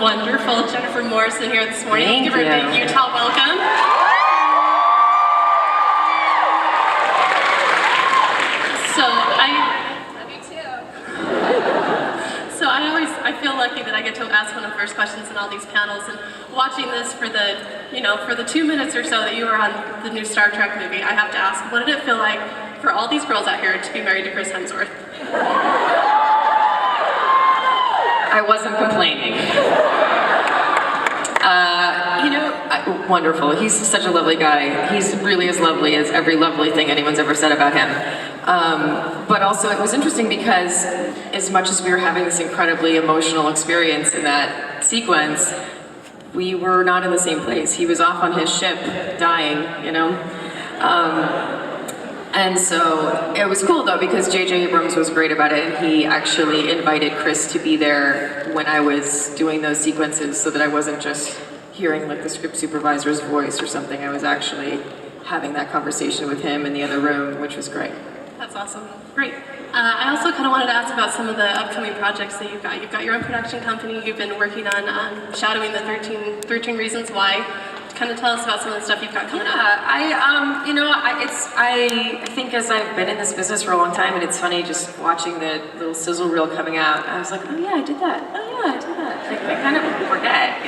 wonderful Jennifer Morrison here this morning. Thank Give her a you. big Utah welcome. I feel lucky that I get to ask one of the first questions in all these panels, and watching this for the, for the 2 minutes or so that you were on the new Star Trek movie, I have to ask, what did it feel like for all these girls out here to be married to Chris Hemsworth? I wasn't complaining. Wonderful. He's such a lovely guy. He's really as lovely as every lovely thing anyone's ever said about him. But also it was interesting because as much as we were having this incredibly emotional experience in that sequence, we were not in the same place. He was off on his ship, dying, And so it was cool though, because J.J. Abrams was great about it, and he actually invited Chris to be there when I was doing those sequences so that I wasn't just hearing like the script supervisor's voice or something. I was actually having that conversation with him in the other room, which was great. That's awesome. Great. I also kind of wanted to ask about some of the upcoming projects that you've got. You've got your own production company. You've been working on shadowing the 13 Reasons Why. Kind of tell us about some of the stuff you've got coming up. I think as I've been in this business for a long time, and it's funny just watching the little sizzle reel coming out, I was like, oh yeah, I did that. Oh yeah, I did that. Like, I kind of forget,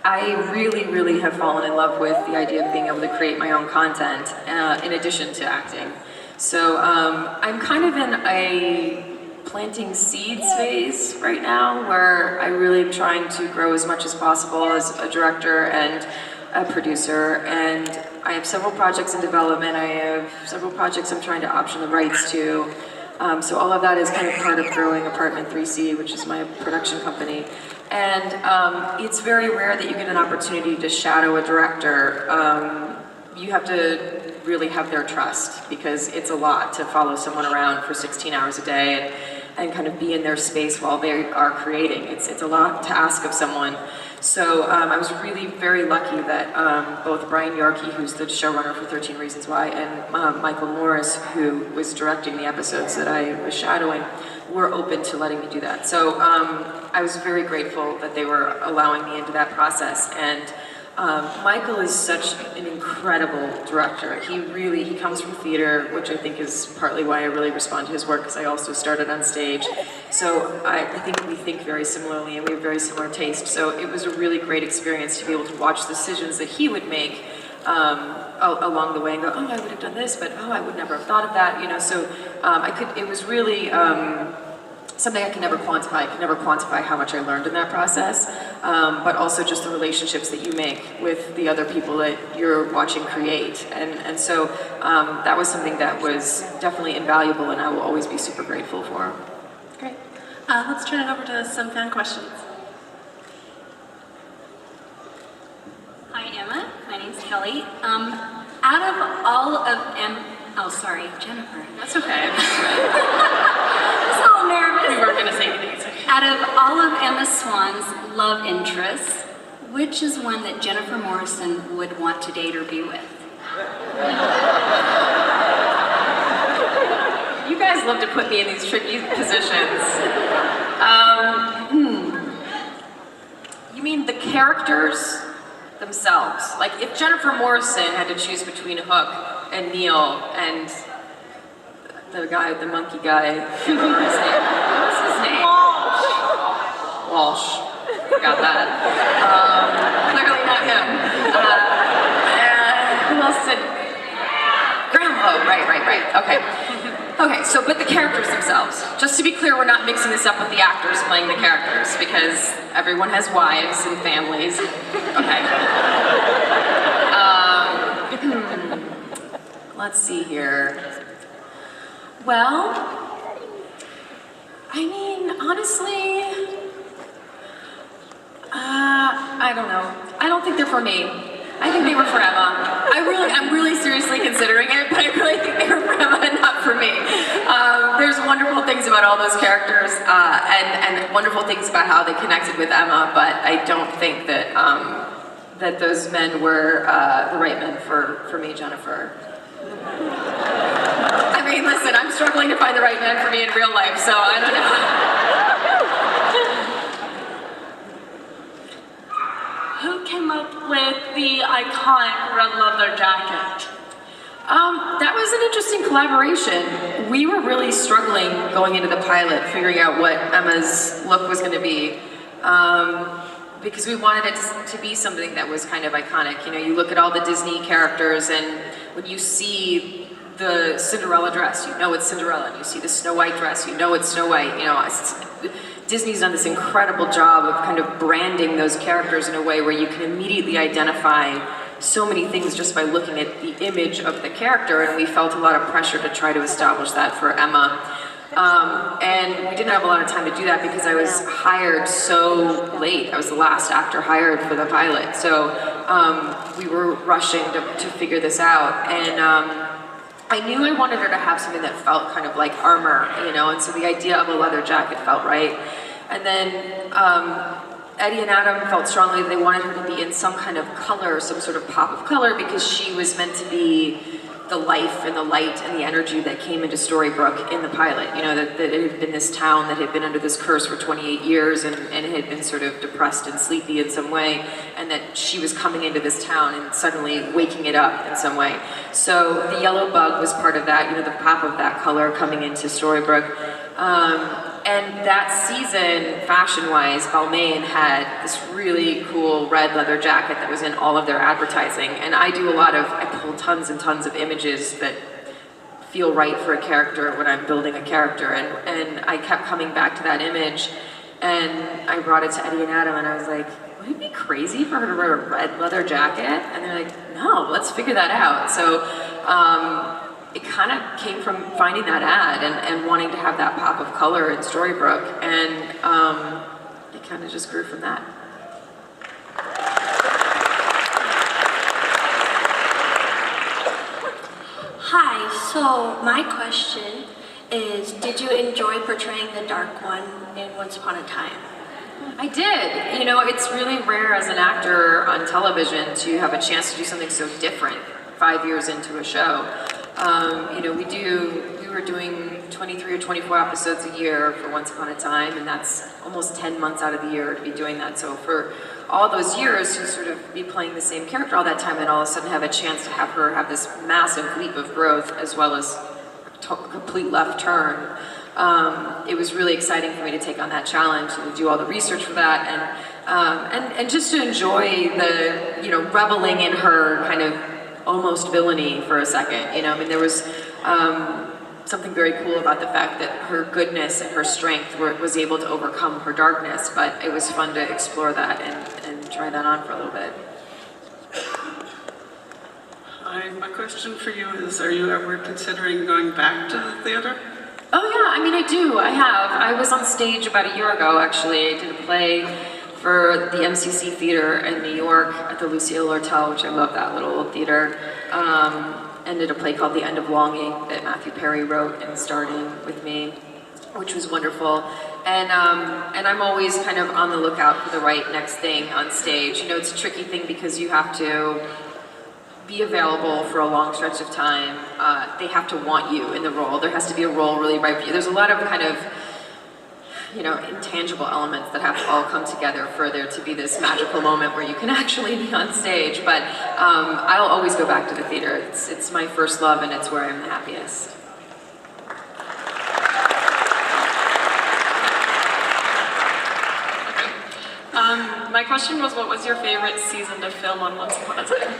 I really have fallen in love with the idea of being able to create my own content in addition to acting. So I'm kind of in a planting seeds phase right now, where I really am trying to grow as much as possible as a director and a producer, and I have several projects in development. I have several projects I'm trying to option the rights to. So all of that is kind of part of growing Apartment 3C, which is my production company. And it's very rare that you get an opportunity to shadow a director. You have to really have their trust, because it's a lot to follow someone around for 16 hours a day and kind of be in their space while they are creating. It's a lot to ask of someone. So I was really very lucky that both Brian Yorkie, who's the showrunner for 13 Reasons Why, and Michael Morris, who was directing the episodes that I was shadowing, were open to letting me do that. So I was very grateful that they were allowing me into that process. And Michael is such an incredible director. He comes from theater, which I think is partly why I really respond to his work, because I also started on stage. So I think we think very similarly, and we have very similar taste. So it was a really great experience to be able to watch decisions that he would make along the way and go, oh, I would have done this, but oh, I would never have thought of that, So it was really something I can never quantify. I can never quantify how much I learned in that process, but also just the relationships that you make with the other people that you're watching create. And so that was something that was definitely invaluable, and I will always be super grateful for. Great. Let's turn it over to some fan questions. Hi, Emma. My name's Kelly. Out of all of Jennifer. That's okay. I'm a little nervous. We weren't going to say anything. It's okay. Out of all of Emma Swan's love interests, which is one that Jennifer Morrison would want to date or be with? You guys love to put me in these tricky positions. You mean the characters themselves? Like, if Jennifer Morrison had to choose between Hook and Neil and the monkey guy, what's his name? Walsh. Got that. Clearly not him. Who else did? Graham. Oh, right. Okay, so, but the characters themselves. Just to be clear, we're not mixing this up with the actors playing the characters, because everyone has wives and families. Okay. Let's see here. Well, I mean, honestly, I don't know. I don't think they're for me. I think they were for Emma. I'm really seriously considering it, but I really think they were for Emma and not for me. There's wonderful things about all those characters, and wonderful things about how they connected with Emma, but I don't think that that those men were the right men for me, Jennifer. I mean, listen, I'm struggling to find the right man for me in real life, so I don't know. iconic red leather jacket? That was an interesting collaboration. We were really struggling going into the pilot, figuring out what Emma's look was going to be. Because we wanted it to be something that was kind of iconic. You know, you look at all the Disney characters, and when you see the Cinderella dress, you know it's Cinderella. And you see the Snow White dress, you know it's Snow White. You know, Disney's done this incredible job of kind of branding those characters in a way where you can immediately identify so many things just by looking at the image of the character, and we felt a lot of pressure to try to establish that for Emma. And we didn't have a lot of time to do that because I was hired so late. I was the last actor hired for the pilot. So we were rushing to figure this out. And I knew I wanted her to have something that felt kind of like armor, you know, and so the idea of a leather jacket felt right. And then Eddie and Adam felt strongly that they wanted her to be in some kind of color, some sort of pop of color, because she was meant to be the life and the light and the energy that came into Storybrooke in the pilot. You know, that it had been this town that had been under this curse for 28 years and it had been sort of depressed and sleepy in some way, and that she was coming into this town and suddenly waking it up in some way. So the yellow bug was part of that, you know, the pop of that color coming into Storybrooke. And that season, fashion-wise, Balmain had this really cool red leather jacket that was in all of their advertising. And I pull tons and tons of images that feel right for a character when I'm building a character. And I kept coming back to that image, and I brought it to Eddie and Adam, and I was like, would it be crazy for her to wear a red leather jacket? And they're like, no, let's figure that out. So it kind of came from finding that ad and wanting to have that pop of color in Storybrooke, and it kind of just grew from that. Hi, so my question is, did you enjoy portraying the Dark One in Once Upon a Time? I did. You know, it's really rare as an actor on television to have a chance to do something so different 5 years into a show. You know, we were doing 23 or 24 episodes a year for Once Upon a Time, and that's almost 10 months out of the year to be doing that. So for all those years to sort of be playing the same character all that time and all of a sudden have a chance to have her have this massive leap of growth as well as a complete left turn, it was really exciting for me to take on that challenge and to do all the research for that, and just to enjoy the, you know, reveling in her kind of almost villainy for a second. You know, I mean, there was something very cool about the fact that her goodness and her strength was able to overcome her darkness, but it was fun to explore that and try that on for a little bit. Hi, my question for you is, are you ever considering going back to the theater? Oh yeah, I mean, I do. I have. I was on stage about a year ago, actually. I did a play for the MCC Theater in New York at the Lucille Lortel, which I love that little old theater. And did a play called The End of Longing that Matthew Perry wrote and starred in with me, which was wonderful. And I'm always kind of on the lookout for the right next thing on stage. You know, it's a tricky thing because you have to be available for a long stretch of time. They have to want you in the role. There has to be a role really right for you. There's a lot of kind of, you know, intangible elements that have to all come together for there to be this magical moment where you can actually be on stage. But I'll always go back to the theater. It's my first love, and it's where I'm the happiest. My question was, what was your favorite season to film on Once Upon a Time?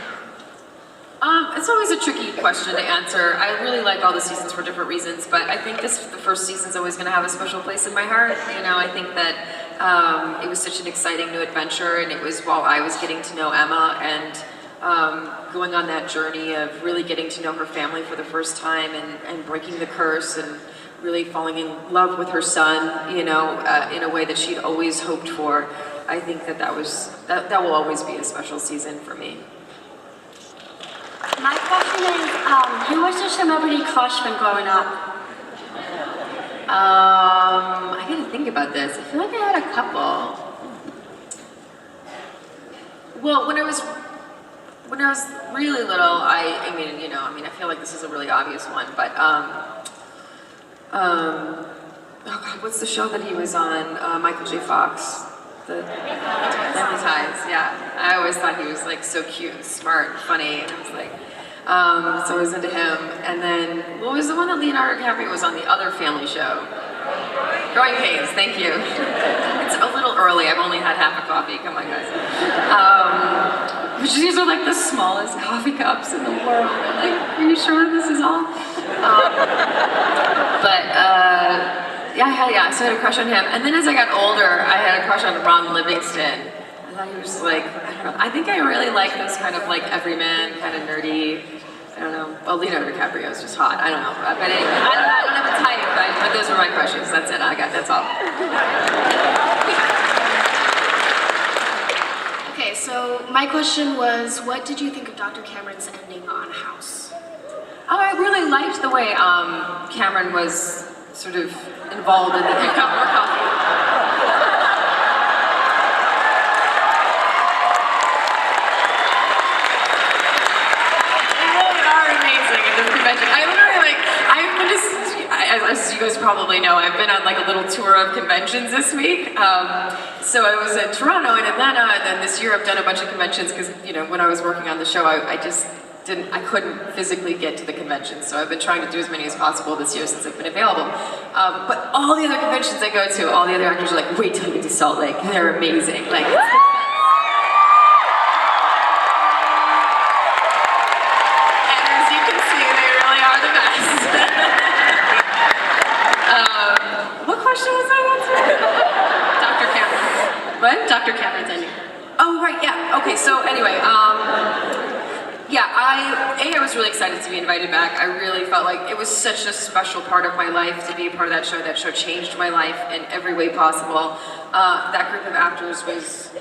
It's always a tricky question to answer. I really like all the seasons for different reasons, but I think the first season's always going to have a special place in my heart. You know, I think that it was such an exciting new adventure, and it was while I was getting to know Emma and going on that journey of really getting to know her family for the first time and breaking the curse and really falling in love with her son, you know, in a way that she'd always hoped for. I think that will always be a special season for me. My question is, who was your celebrity crush when growing up? I gotta think about this. I feel like I had a couple. Well, when I was really little, I feel like this is a really obvious one, but oh God, what's the show that he was on? Michael J. Fox. The Family Ties, yeah. I always thought he was like so cute and smart and funny, and I was like, so I was into him. And then, what was the one that Leonardo DiCaprio was on, the other family show? Growing Pains, thank you. It's a little early, I've only had half a coffee, come on guys. Which these are like the smallest coffee cups in the world. Like, are you sure this is all? Yeah, so I had a crush on him. And then as I got older, I had a crush on Ron Livingston. I thought he was like, I don't know, I think I really like those kind of like everyman, kind of nerdy, I don't know. Well, Leonardo DiCaprio is just hot, I don't know. But anyway, I don't have a type, but those were my crushes, that's it, that's all. Okay, so my question was, what did you think of Dr. Cameron's ending on House? Oh, I really liked the way Cameron was sort of involved in the more coffee. They really are amazing at this convention. I literally I've been as you guys probably know, I've been on like a little tour of conventions this week. So I was in Toronto and Atlanta, and then this year I've done a bunch of conventions because, you know, when I was working on the show, I couldn't physically get to the conventions, so I've been trying to do as many as possible this year since I've been available. But all the other conventions I go to, all the other actors are like, wait till you get to Salt Lake, they're amazing. Like, it's the best. And as you can see, they really are the best. What question was I answering? Dr. Cameron. What? Dr. Cameron's ending. Oh, right, yeah. Okay, so anyway, yeah, I was really excited to be invited back. I really felt like it was such a special part of my life to be a part of that show. That show changed my life in every way possible. That group of actors was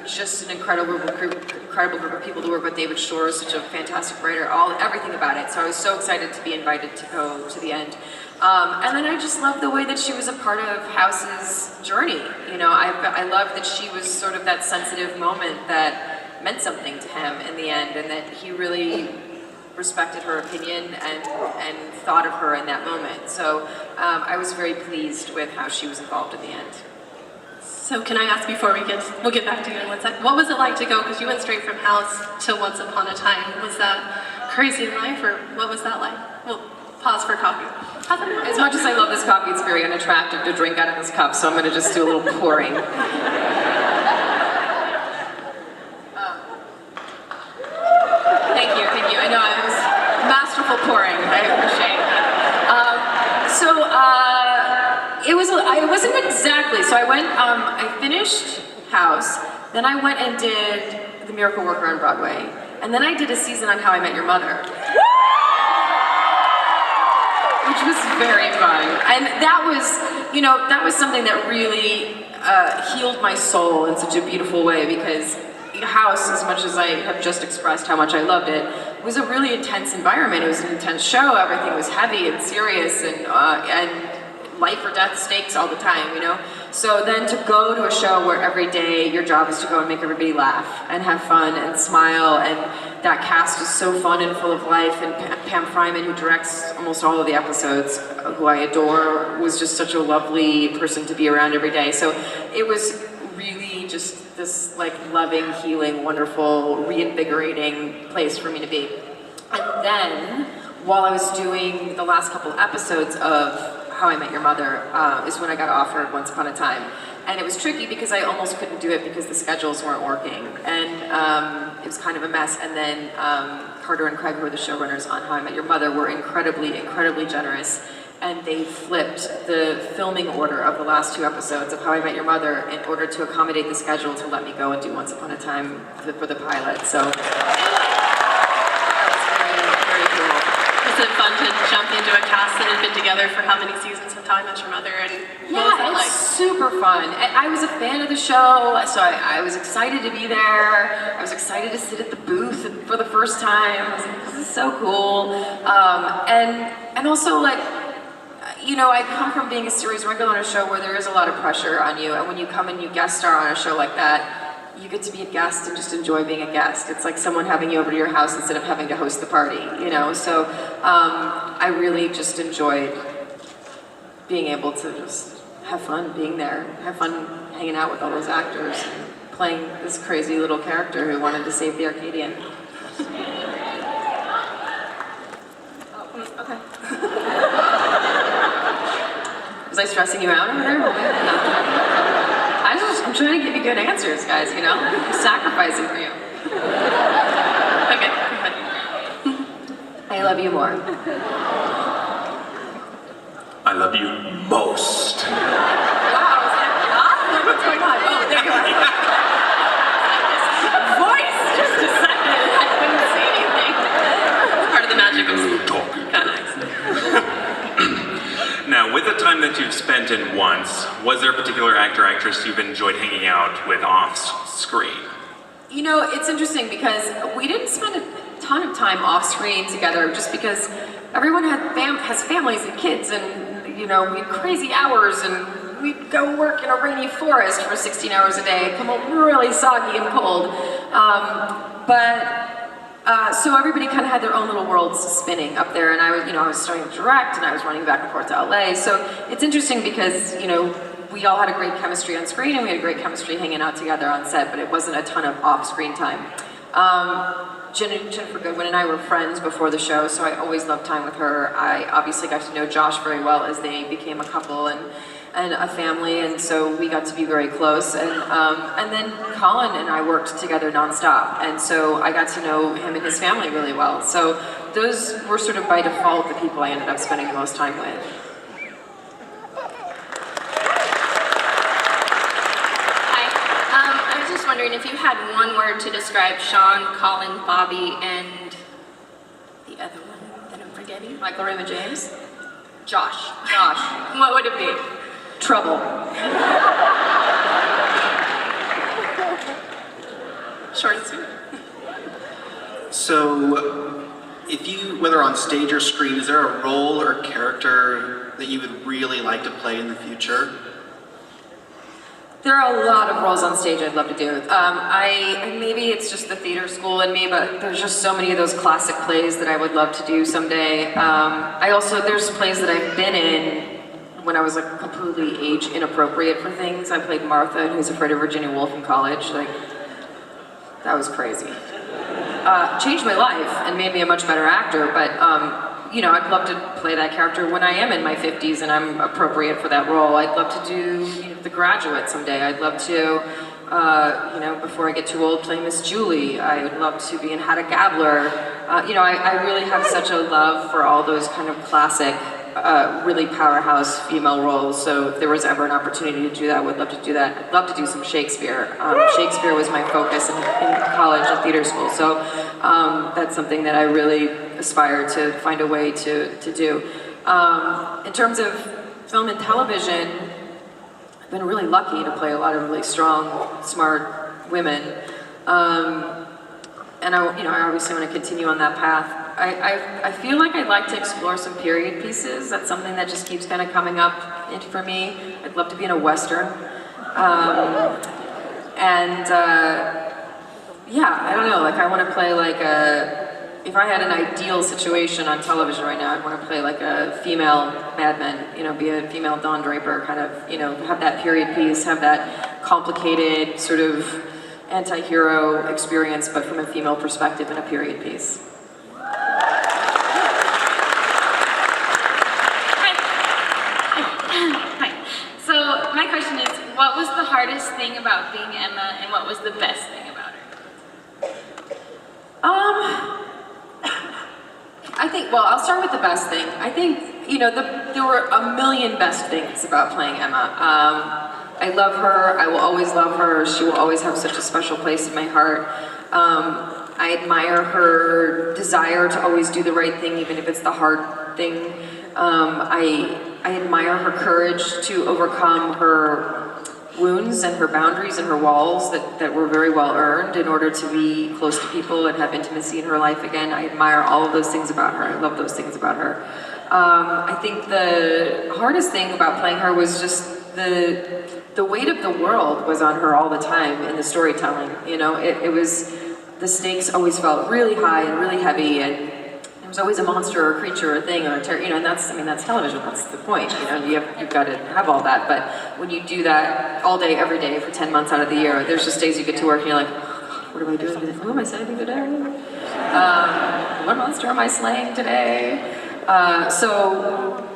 just an incredible group of people to work with. David Shore, such a fantastic writer, everything about it. So I was so excited to be invited to go to the end. And then I just loved the way that she was a part of House's journey. You know, I loved that she was sort of that sensitive moment that meant something to him in the end, and that he really respected her opinion and thought of her in that moment. So I was very pleased with how she was involved in the end. So can I ask before we'll get back to you in 1 second. What was it like to go, because you went straight from House to Once Upon a Time. Was that crazy in life, or what was that like? Well, pause for coffee. As much as I love this coffee, it's very unattractive to drink out of this cup, so I'm gonna just do a little pouring. Thank you. I know it was masterful pouring. I appreciate it wasn't exactly. So I went. I finished House. Then I went and did The Miracle Worker on Broadway, and then I did a season on How I Met Your Mother, which was very fun. And that was something that really healed my soul in such a beautiful way, because House, as much as I have just expressed how much I loved it, was a really intense environment. It was an intense show. Everything was heavy and serious, and life or death stakes all the time, you know? So then to go to a show where every day your job is to go and make everybody laugh and have fun and smile, and that cast is so fun and full of life, and Pam Fryman, who directs almost all of the episodes, who I adore, was just such a lovely person to be around every day. So it was really just this like loving, healing, wonderful, reinvigorating place for me to be. And then, while I was doing the last couple episodes of How I Met Your Mother, is when I got offered Once Upon a Time. And it was tricky because I almost couldn't do it because the schedules weren't working. And it was kind of a mess. And then Carter and Craig, who were the showrunners on How I Met Your Mother, were incredibly, incredibly generous. And they flipped the filming order of the last 2 episodes of How I Met Your Mother in order to accommodate the schedule to let me go and do Once Upon a Time for the pilot. So that was very, very cool. Was it fun to jump into a cast that had been together for how many seasons of How I Met Your Mother, and what was that like? It's super fun. I was a fan of the show, so I was excited to be there. I was excited to sit at the booth for the first time. I was like, this is so cool. And also, like, you know, I come from being a series regular on a show where there is a lot of pressure on you, and when you come and you guest star on a show like that, you get to be a guest and just enjoy being a guest. It's like someone having you over to your house instead of having to host the party, you know? So I really just enjoyed being able to just have fun being there, have fun hanging out with all those actors, and playing this crazy little character who wanted to save the Arcadian. Okay. Was I stressing you out over there? No. I'm trying to give you good answers, guys, you know? I'm sacrificing for you. Okay, go ahead. I love you more. I love you most. Wow, is that awesome? What's going on? Oh, there you are. Voice! Just a second. I couldn't see anything. Part of the magic of Talking. kind of nice. Now, with the time that you've spent in Once, was there a particular actor or actress you've enjoyed hanging out with off screen? You know, it's interesting because we didn't spend a ton of time off screen together just because everyone has families and kids, and you know, we had crazy hours, and we'd go work in a rainy forest for 16 hours a day, come home really soggy and cold. So everybody kind of had their own little worlds spinning up there, and I was starting to direct, and I was running back and forth to LA. So it's interesting because, you know, we all had a great chemistry on screen, and we had a great chemistry hanging out together on set, but it wasn't a ton of off-screen time. Jennifer Goodwin and I were friends before the show, so I always loved time with her. I obviously got to know Josh very well as they became a couple and a family, and so we got to be very close. And then Colin and I worked together nonstop, and so I got to know him and his family really well. So those were sort of by default the people I ended up spending the most time with. I was just wondering if you had one word to describe Sean, Colin, Bobby, and the other one that I'm forgetting. Michael Raymond James? Josh. Josh. What would it be? Trouble. Short and sweet. So, whether on stage or screen, is there a role or character that you would really like to play in the future? There are a lot of roles on stage I'd love to do. Maybe it's just the theater school in me, but there's just so many of those classic plays that I would love to do someday. There's plays that I've been in when I was like completely age inappropriate for things. I played Martha in Who's Afraid of Virginia Woolf in college. Like, that was crazy. Changed my life and made me a much better actor, but you know, I'd love to play that character when I am in my 50s and I'm appropriate for that role. I'd love to do The Graduate someday. I'd love to, before I get too old, play Miss Julie. I would love to be in How to Gabler. I really have such a love for all those kind of classic, really powerhouse female roles. So if there was ever an opportunity to do that, I would love to do that. I'd love to do some Shakespeare. Shakespeare was my focus in college and theater school. So that's something that I really aspire to find a way to do. In terms of film and television, I've been really lucky to play a lot of really strong, smart women. And I obviously want to continue on that path. I feel like I'd like to explore some period pieces. That's something that just keeps kind of coming up for me. I'd love to be in a Western. I don't know, like I want to play like if I had an ideal situation on television right now, I'd want to play like a female Mad Men, be a female Don Draper, kind of, have that period piece, have that complicated sort of anti-hero experience, but from a female perspective in a period piece. Hi. So my question is, what was the hardest thing about being Emma, and what was the best thing about her? I think, well, I'll start with the best thing. I think, there were a million best things about playing Emma. I love her, I will always love her, she will always have such a special place in my heart. I admire her desire to always do the right thing, even if it's the hard thing. I admire her courage to overcome her wounds and her boundaries and her walls that were very well earned in order to be close to people and have intimacy in her life again. I admire all of those things about her. I love those things about her. I think the hardest thing about playing her was just the weight of the world was on her all the time in the storytelling. It was, the stakes always felt really high and really heavy, and it there's always a monster or a creature or a thing or a terror, and that's television, that's the point, you've got to have all that, but when you do that all day, every day, for 10 months out of the year, there's just days you get to work and you're like, what am I doing today? Who am I saving today? What monster am I slaying today? So,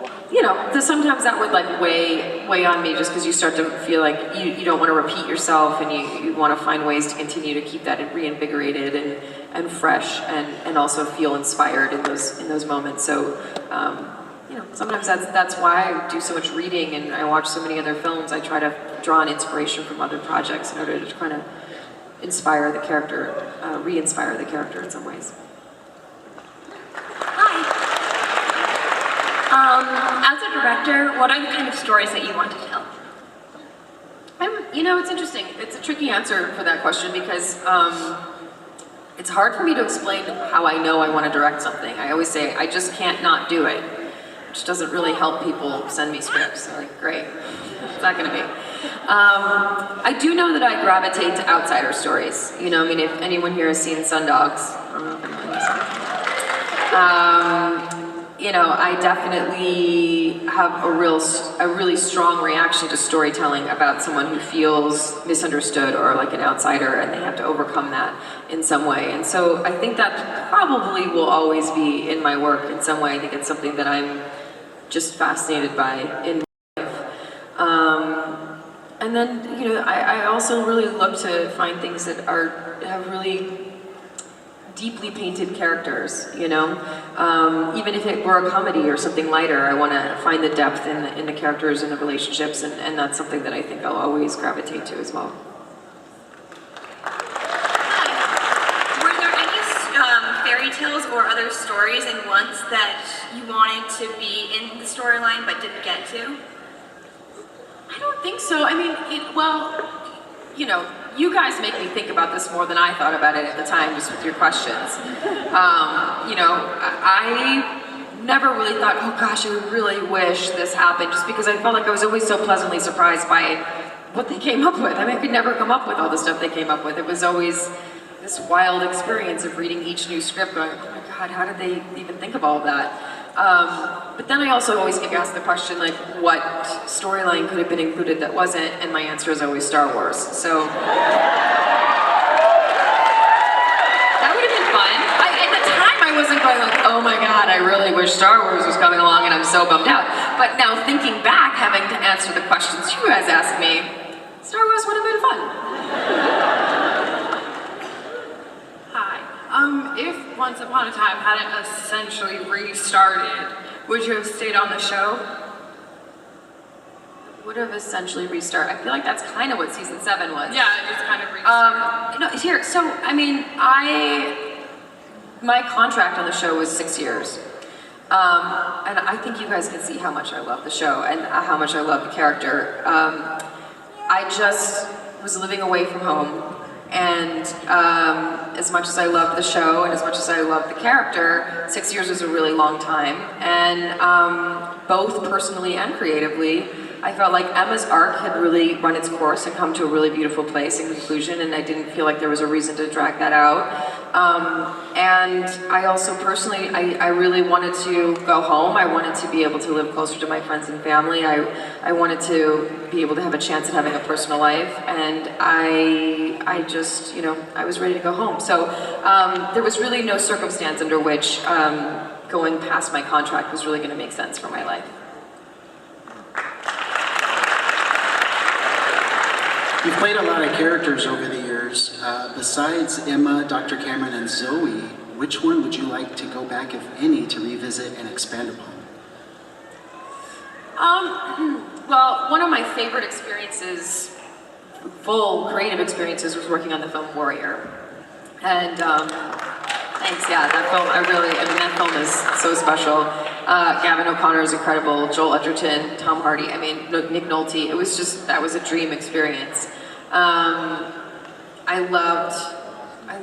sometimes that would like weigh on me just because you start to feel like you don't want to repeat yourself and you want to find ways to continue to keep that reinvigorated and fresh and also feel inspired in those moments. So, sometimes that's why I do so much reading and I watch so many other films. I try to draw on inspiration from other projects in order to kind of inspire the character, re-inspire the character in some ways. As a director, what are the kind of stories that you want to tell? It's interesting. It's a tricky answer for that question because it's hard for me to explain how I know I want to direct something. I always say, I just can't not do it, which doesn't really help people send me scripts. They're like, great, what's that going to be? I do know that I gravitate to outsider stories. If anyone here has seen Sundogs, I don't know if anyone has seen I definitely have a really strong reaction to storytelling about someone who feels misunderstood or like an outsider and they have to overcome that in some way. And so I think that probably will always be in my work in some way. I think it's something that I'm just fascinated by in my life. And then, I also really look to find things that have really deeply painted characters, even if it were a comedy or something lighter, I want to find the depth in the characters and the relationships, and that's something that I think I'll always gravitate to as well. Were there any fairy tales or other stories in Once that you wanted to be in the storyline but didn't get to? I don't think so. You guys make me think about this more than I thought about it at the time, just with your questions. I never really thought, oh gosh, I really wish this happened, just because I felt like I was always so pleasantly surprised by what they came up with. I could never come up with all the stuff they came up with. It was always this wild experience of reading each new script going, oh my God, how did they even think of all of that? But then I also always get asked the question, like, what storyline could have been included that wasn't, and my answer is always Star Wars. So that would have been fun. At the time, I wasn't going like, oh my God, I really wish Star Wars was coming along and I'm so bummed out. But now thinking back, having to answer the questions you guys asked me, Star Wars would have been fun. If Once Upon a Time hadn't essentially restarted, would you have stayed on the show? Would have essentially restarted. I feel like that's kind of what season 7 was. Yeah, it's kind of restarted. My contract on the show was 6 years. And I think you guys can see how much I love the show and how much I love the character. I just was living away from home. And as much as I loved the show and as much as I loved the character, 6 years was a really long time. And both personally and creatively, I felt like Emma's arc had really run its course and come to a really beautiful place in conclusion, and I didn't feel like there was a reason to drag that out. And I also personally, I really wanted to go home. I wanted to be able to live closer to my friends and family. I wanted to be able to have a chance at having a personal life, and I just, I was ready to go home. So there was really no circumstance under which going past my contract was really going to make sense for my life. You've played a lot of characters over the years. Besides Emma, Dr. Cameron, and Zoe, which one would you like to go back, if any, to revisit and expand upon? Well, one of my favorite experiences, full creative experiences, was working on the film Warrior. And thanks, yeah, that film, that film is so special. Gavin O'Connor is incredible, Joel Edgerton, Tom Hardy, Nick Nolte. That was a dream experience. I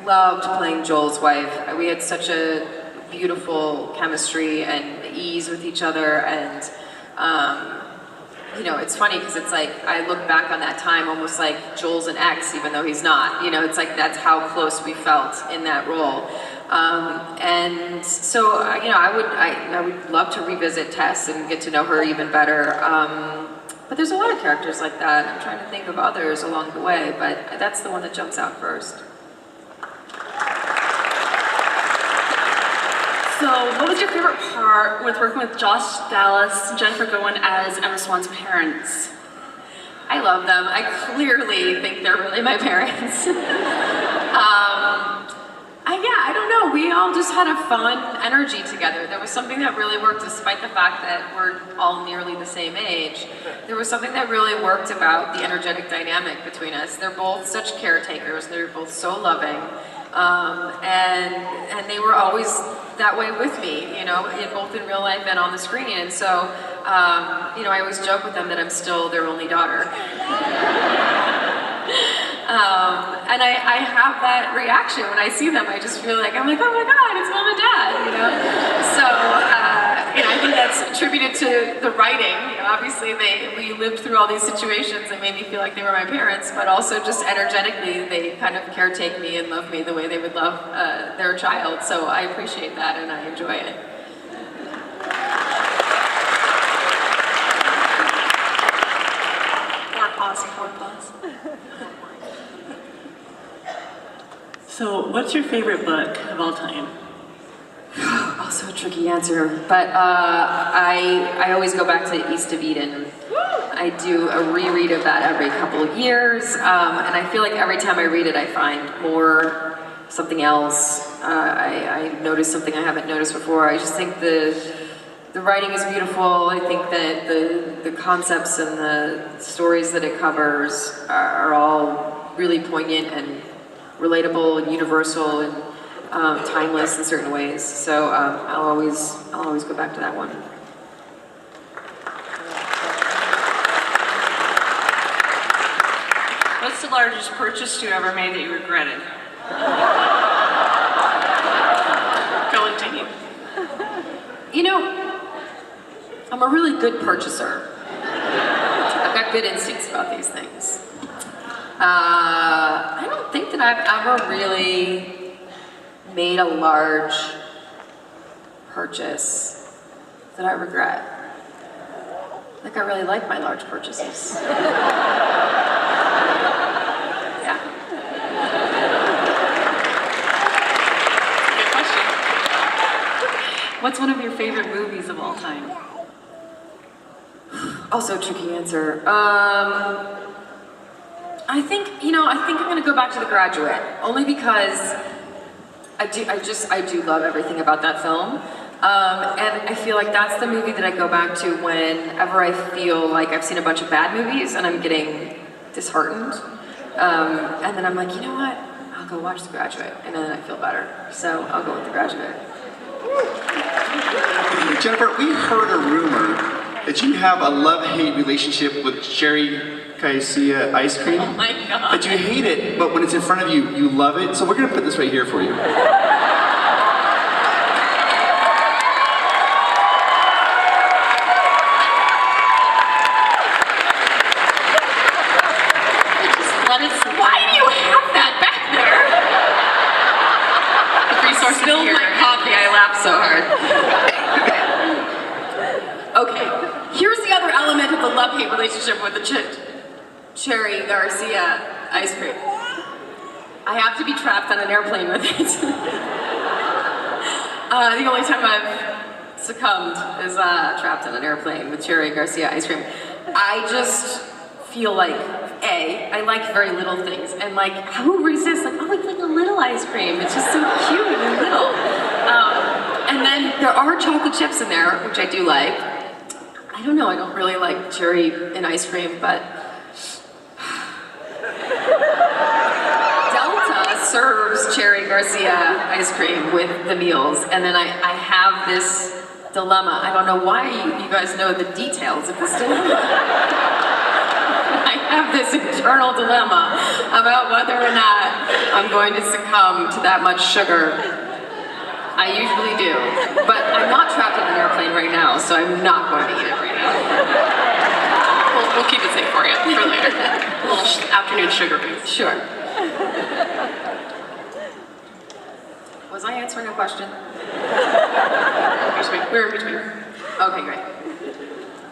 loved playing Joel's wife. We had such a beautiful chemistry and ease with each other, and it's funny because it's like, I look back on that time almost like Joel's an ex, even though he's not. It's like, that's how close we felt in that role. And so, I would love to revisit Tess and get to know her even better. But there's a lot of characters like that. I'm trying to think of others along the way, but that's the one that jumps out first. So, what was your favorite part with working with Josh Dallas, Jennifer Gowan as Emma Swan's parents? I love them. I clearly think they're really my parents. I don't know. We all just had a fun energy together. There was something that really worked, despite the fact that we're all nearly the same age. There was something that really worked about the energetic dynamic between us. They're both such caretakers. They're both so loving. And they were always that way with me, both in real life and on the screen. And so, I always joke with them that I'm still their only daughter. And I have that reaction when I see them. I just feel like, oh my God, it's mom and dad, So, I think that's attributed to the writing. Obviously we lived through all these situations that made me feel like they were my parents, but also just energetically, they kind of caretake me and love me the way they would love their child. So I appreciate that and I enjoy it. More pause. So, what's your favorite book of all time? Also a tricky answer, but I always go back to East of Eden. I do a reread of that every couple of years, and I feel like every time I read it, I find something else. I notice something I haven't noticed before. I just think the writing is beautiful. I think that the concepts and the stories that it covers are all really poignant and relatable and universal and timeless in certain ways. So I'll always go back to that one. What's the largest purchase you ever made that you regretted? Going to you. I'm a really good purchaser. I've got good instincts about these things. I don't think that I've ever really made a large purchase that I regret. Like, I really like my large purchases. Yeah. Good question. What's one of your favorite movies of all time? Also a tricky answer. I think I'm gonna go back to The Graduate, only because I do love everything about that film. And I feel like that's the movie that I go back to whenever I feel like I've seen a bunch of bad movies and I'm getting disheartened. And then I'm like, you know what? I'll go watch The Graduate, and then I feel better. So I'll go with The Graduate. Jennifer, we heard a rumor that you have a love-hate relationship with Cherry Garcia ice cream. Oh my God. That you hate it, but when it's in front of you, you love it. So we're gonna put this right here for you. Why do you have that back there? The resources Spilled here. my coffee, I laughed so hard. Okay, here's the other element of the love-hate relationship with the Cherry Garcia ice cream. I have to be trapped on an airplane with it. The only time I've succumbed is trapped on an airplane with Cherry Garcia ice cream. I just feel like, I like very little things, and like, who resists? Like, oh, it's like a little ice cream. It's just so cute and little. And then there are chocolate chips in there, which I do like. I don't know, I don't really like cherry in ice cream, but Delta serves Cherry Garcia ice cream with the meals, and then I have this dilemma. I don't know why you guys know the details of this dilemma. I have this internal dilemma about whether or not I'm going to succumb to that much sugar. I usually do, but I'm not trapped in an airplane right now, so I'm not going to eat it right now. We'll keep it safe for you for later. A little afternoon sugar boost. Sure. Was I answering a question? We're in between. Okay, great.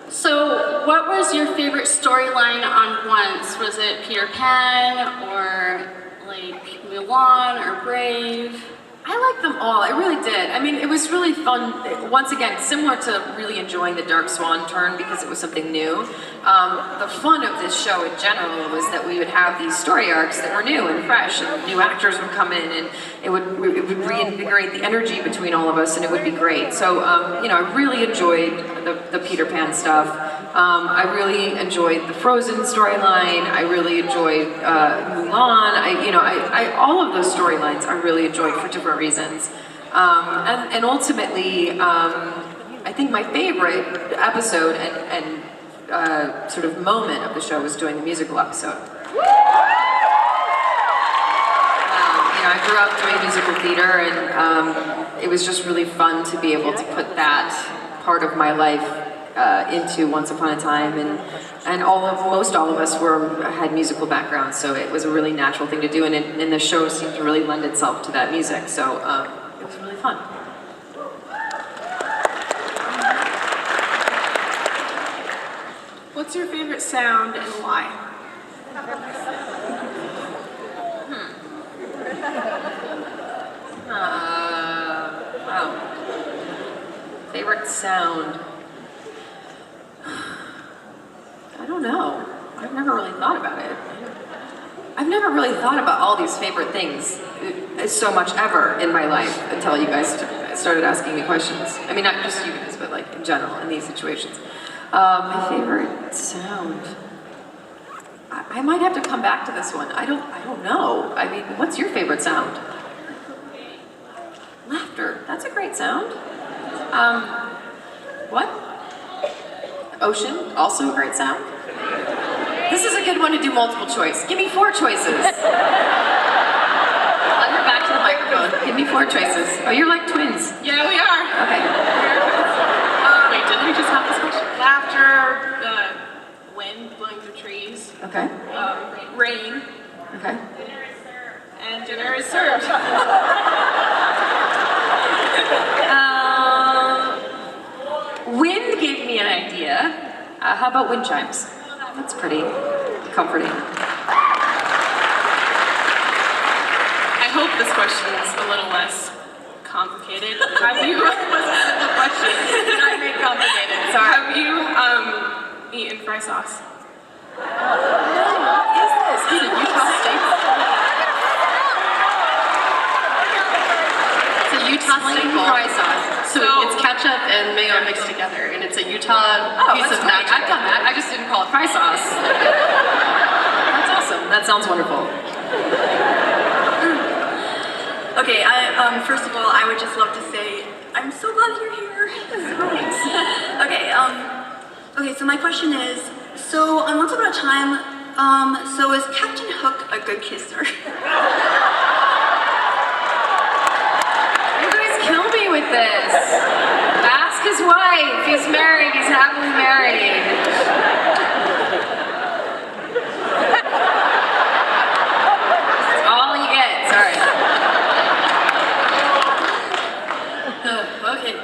So, what was your favorite storyline on Once? Was it Peter Pan or like Mulan or Brave? I liked them all. I really did. I mean, it was really fun. Once again, similar to really enjoying the Dark Swan turn because it was something new. The fun of this show in general was that we would have these story arcs that were new and fresh, and new actors would come in, and it would reinvigorate the energy between all of us, and it would be great. So, I really enjoyed the Peter Pan stuff. I really enjoyed the Frozen storyline. I really enjoyed Mulan. All of those storylines I really enjoyed for different reasons. And ultimately, I think my favorite episode and sort of moment of the show was doing the musical episode. I grew up doing musical theater, and it was just really fun to be able to put that part of my life into Once Upon a Time, and most all of us had musical backgrounds, so it was a really natural thing to do, and the show seemed to really lend itself to that music, so it was really fun. What's your favorite sound and why? Wow. Favorite sound? I don't know. I've never really thought about it. I've never really thought about all these favorite things so much ever in my life until you guys started asking me questions. I mean, not just you guys, but like in general in these situations. My favorite sound. I might have to come back to this one. I don't know. I mean, what's your favorite sound? Laughter. That's a great sound. What? Ocean. Also a great sound. This is a good one to do multiple choice. Give me 4 choices. Let her back to the microphone. Give me 4 choices. Oh, you're like twins. Yeah, we are. Okay. Wait, didn't we just have this question? Laughter, wind blowing through trees, Okay. rain, Okay. and dinner is served. Wind gave me an idea. How about wind chimes? That's pretty comforting. I hope this question is a little less complicated. Have you? Was a simple question. Did I make complicated? Sorry. Have you eaten fry sauce? What is this? Is it Utah State? It's a Utah staple. Fry sauce. So it's ketchup and mayo mixed together, and it's a Utah piece of great. magic. I've done that. I just didn't call it fry sauce. That's awesome. That sounds wonderful. Okay, first of all, I would just love to say, I'm so glad you're here. Thanks. Okay, so my question is, so on Once Upon a Time, so is Captain Hook a good kisser? You guys kill me with this. Ask his wife. He's married. He's happily married. That's all you get. Sorry. Okay.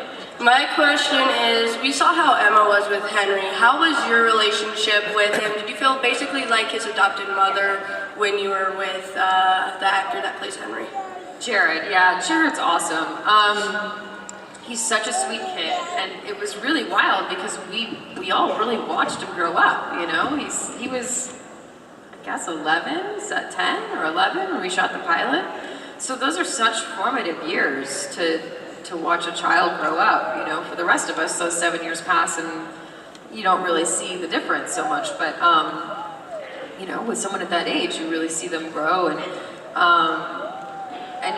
My question is, we saw how Emma was with Henry. How was your relationship with him? Did you feel basically like his adopted mother when you were with the actor that plays Henry? Jared, yeah, Jared's awesome. He's such a sweet kid, and it was really wild because we all really watched him grow up. You know, he was, I guess, 11, 10 or 11 when we shot the pilot. So those are such formative years to watch a child grow up. You know, for the rest of us, those 7 years pass, and you don't really see the difference so much. But you know, with someone at that age, you really see them grow, and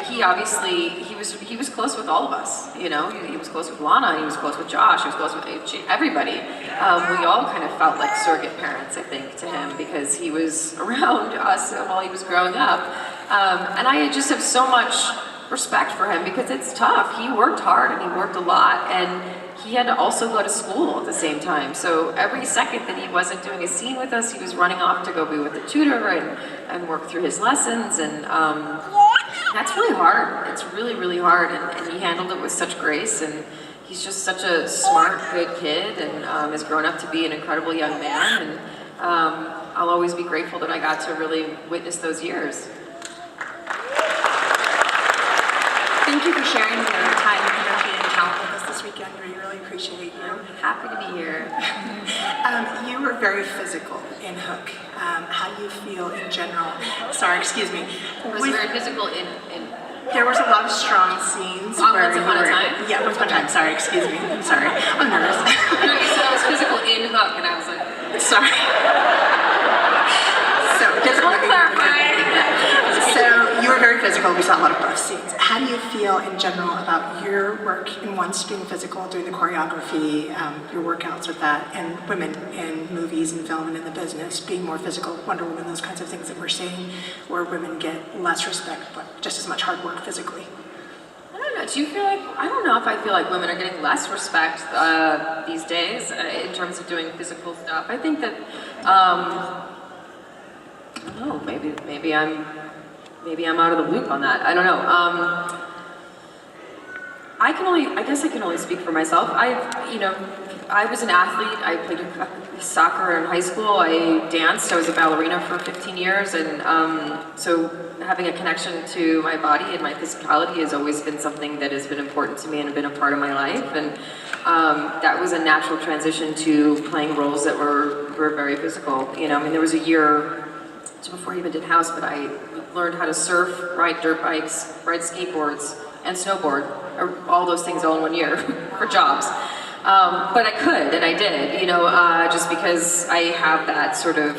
he obviously, he was close with all of us, you know, he was close with Lana, he was close with Josh, he was close with everybody. We all kind of felt like surrogate parents, I think, to him because he was around us while he was growing up. And I just have so much respect for him because it's tough. He worked hard and he worked a lot, and he had to also go to school at the same time. So every second that he wasn't doing a scene with us, he was running off to go be with the tutor and work through his lessons. And That's really hard. It's really, really hard, and he handled it with such grace, and he's just such a smart, good kid, and has grown up to be an incredible young man, and I'll always be grateful that I got to really witness those years. Thank you for sharing your time, energy, and talent with us this weekend. We really appreciate you. Happy to be here. You were very physical in Hook. How do you feel in general? Sorry, excuse me. It was very physical in There was a lot of strong scenes. On where Once Upon a Time? Yeah, Once Upon a Time. Sorry, excuse me. I'm sorry. I'm nervous. No, you said I was physical in Hook, and I was like, Sorry. So, just want to clarify. So, you were very physical. We saw a lot of rough scenes. How do you feel in general about your work in Once being physical, doing the choreography, your workouts with that, and women in movies and film and in the business being more physical, Wonder Woman, those kinds of things that we're seeing, where women get less respect, but just as much hard work physically? I don't know. Do you feel like, I don't know if I feel like women are getting less respect these days in terms of doing physical stuff. I think that, I don't know, maybe I'm out of the loop on that. I don't know. I guess I can only speak for myself. I was an athlete. I played soccer in high school. I danced. I was a ballerina for 15 years, and so having a connection to my body and my physicality has always been something that has been important to me and been a part of my life. And that was a natural transition to playing roles that were very physical. I mean, there was a year before I even did House, but I learned how to surf, ride dirt bikes, ride skateboards, and snowboard, all those things all in 1 year for jobs. But I could, and I did, just because I have that sort of,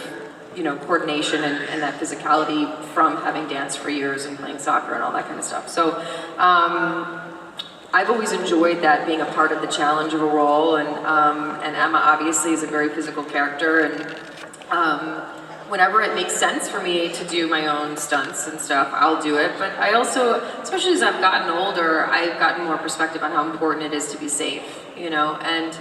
coordination and that physicality from having danced for years and playing soccer and all that kind of stuff. So I've always enjoyed that, being a part of the challenge of a role, and Emma obviously is a very physical character, and whenever it makes sense for me to do my own stunts and stuff, I'll do it. But I also, especially as I've gotten older, I've gotten more perspective on how important it is to be safe, and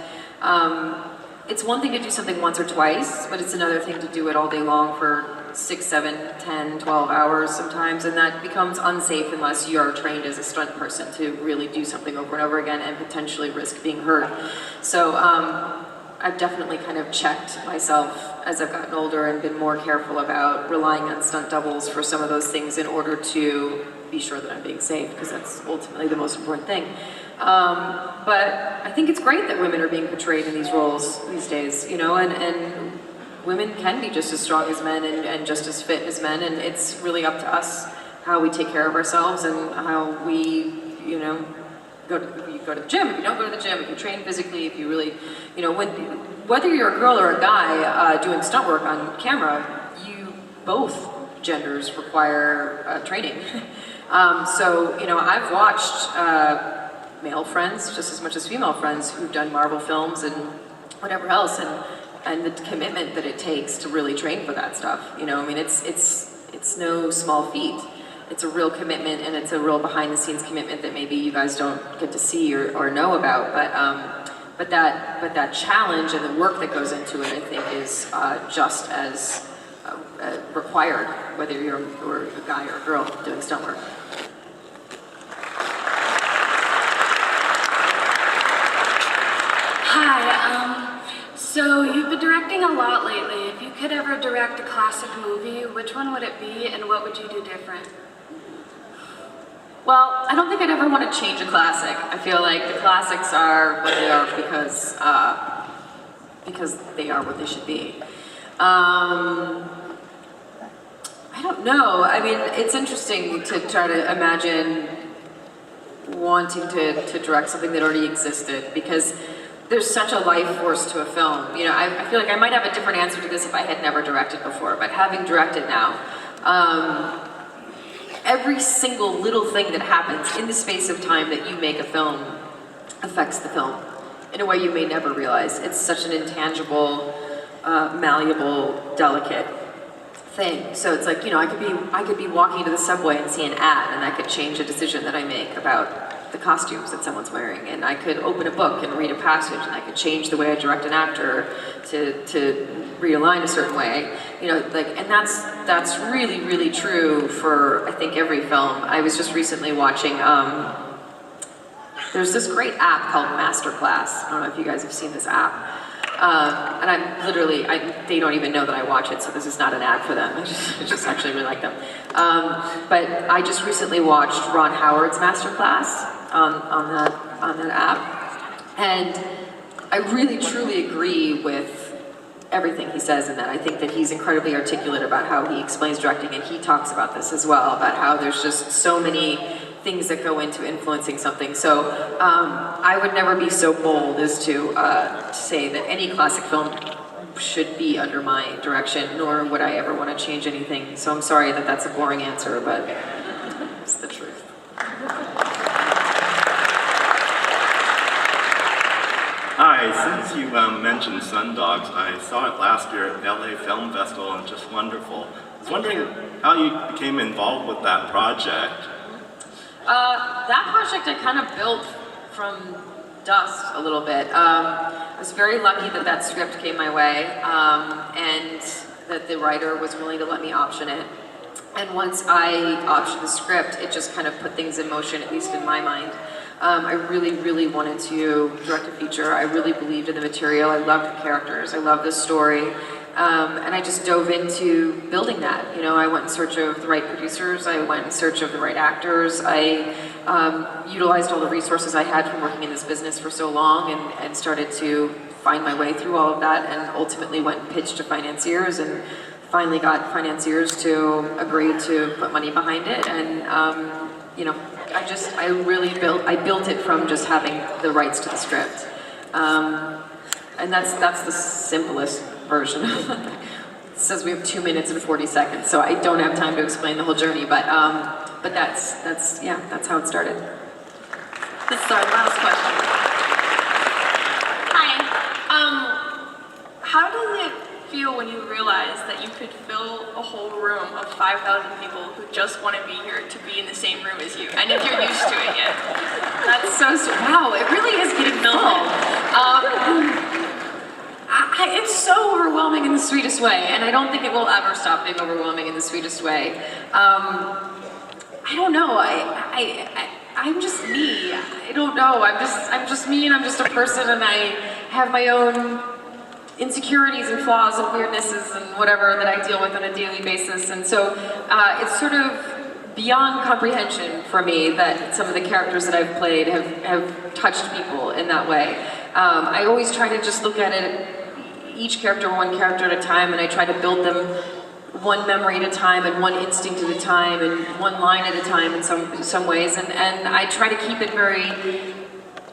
it's one thing to do something once or twice, but it's another thing to do it all day long for 6, 7, 10, 12 hours sometimes, and that becomes unsafe unless you're trained as a stunt person to really do something over and over again and potentially risk being hurt. So I've definitely kind of checked myself as I've gotten older and been more careful about relying on stunt doubles for some of those things in order to be sure that I'm being safe, because that's ultimately the most important thing. But I think it's great that women are being portrayed in these roles these days, and women can be just as strong as men and just as fit as men, and it's really up to us how we take care of ourselves and how we, go to the gym, if you don't go to the gym, if you train physically, if you really, whether you're a girl or a guy doing stunt work on camera, both genders require training. So, I've watched male friends just as much as female friends who've done Marvel films and whatever else, and the commitment that it takes to really train for that stuff. I mean, it's no small feat. It's a real commitment, and it's a real behind-the-scenes commitment that maybe you guys don't get to see or know about. But that challenge and the work that goes into it, I think, is just as required, whether you're a guy or a girl doing stunt work. Hi, so you've been directing a lot lately. If you could ever direct a classic movie, which one would it be, and what would you do different? Well, I don't think I'd ever want to change a classic. I feel like the classics are what they are because they are what they should be. I don't know. I mean, it's interesting to try to imagine wanting to direct something that already existed, because there's such a life force to a film. I feel like I might have a different answer to this if I had never directed before, but having directed now, every single little thing that happens in the space of time that you make a film affects the film in a way you may never realize. It's such an intangible, malleable, delicate thing. So it's like, I could be walking to the subway and see an ad, and that could change a decision that I make about the costumes that someone's wearing. And I could open a book and read a passage, and I could change the way I direct an actor to realign a certain way, and that's really, really true for, I think, every film. I was just recently watching, there's this great app called Masterclass. I don't know if you guys have seen this app. And I'm literally, they don't even know that I watch it, so this is not an ad for them. I just actually really like them. But I just recently watched Ron Howard's Masterclass on that app. And I really, truly agree with everything he says in that. I think that he's incredibly articulate about how he explains directing, and he talks about this as well, about how there's just so many things that go into influencing something. So I would never be so bold as to say that any classic film should be under my direction, nor would I ever want to change anything. So I'm sorry that that's a boring answer, but it's the truth. Hi, since you mentioned Sundogs, I saw it last year at LA Film Festival and just wonderful. I was wondering how you became involved with that project. That project I kind of built from dust a little bit. I was very lucky that that script came my way, and that the writer was willing to let me option it. And once I optioned the script, it just kind of put things in motion, at least in my mind. I really, really wanted to direct a feature. I really believed in the material. I loved the characters. I loved the story. And I just dove into building that. I went in search of the right producers. I went in search of the right actors. I utilized all the resources I had from working in this business for so long, and started to find my way through all of that, and ultimately went and pitched to financiers, and finally got financiers to agree to put money behind it. And I built it from just having the rights to the script. And that's the simplest version. It says we have 2 minutes and 40 seconds, so I don't have time to explain the whole journey, but that's how it started. This is our last question. Hi. How does it feel when you realize that you could fill a whole room of 5,000 people who just want to be here to be in the same room as you, and if you're used to it yet? That's so wow, it really is getting full. It's so overwhelming in the sweetest way, and I don't think it will ever stop being overwhelming in the sweetest way. I don't know. I'm just me. I don't know. I'm just me, and I'm just a person, and I have my own insecurities and flaws and weirdnesses and whatever that I deal with on a daily basis. And so it's sort of beyond comprehension for me that some of the characters that I've played have touched people in that way. I always try to just look at it, each character one character at a time, and I try to build them one memory at a time, and one instinct at a time, and one line at a time in some ways, and I try to keep it very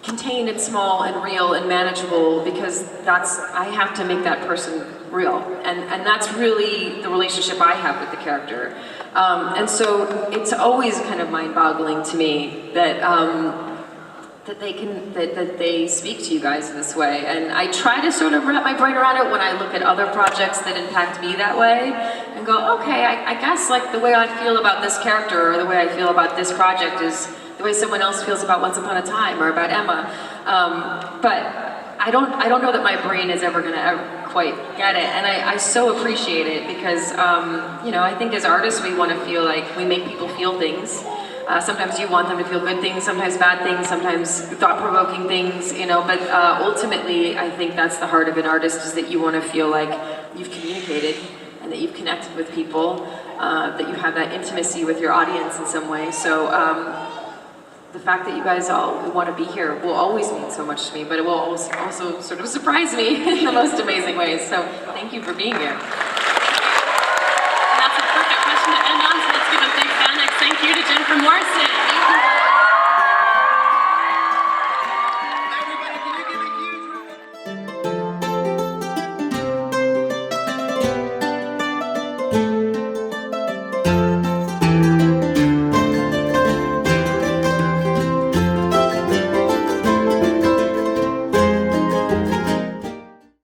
contained and small and real and manageable, because I have to make that person real, and that's really the relationship I have with the character. And so it's always kind of mind-boggling to me that that they speak to you guys in this way. And I try to sort of wrap my brain around it when I look at other projects that impact me that way, and go, okay, I guess like the way I feel about this character, or the way I feel about this project, is the way someone else feels about Once Upon a Time or about Emma. But I don't know that my brain is ever gonna quite get it, and I so appreciate it, because I think as artists we want to feel like we make people feel things. Sometimes you want them to feel good things, sometimes bad things, sometimes thought-provoking things, but ultimately I think that's the heart of an artist, is that you want to feel like you've communicated, and that you've connected with people, that you have that intimacy with your audience in some way. So the fact that you guys all want to be here will always mean so much to me, but it will also sort of surprise me in the most amazing ways. So thank you for being here.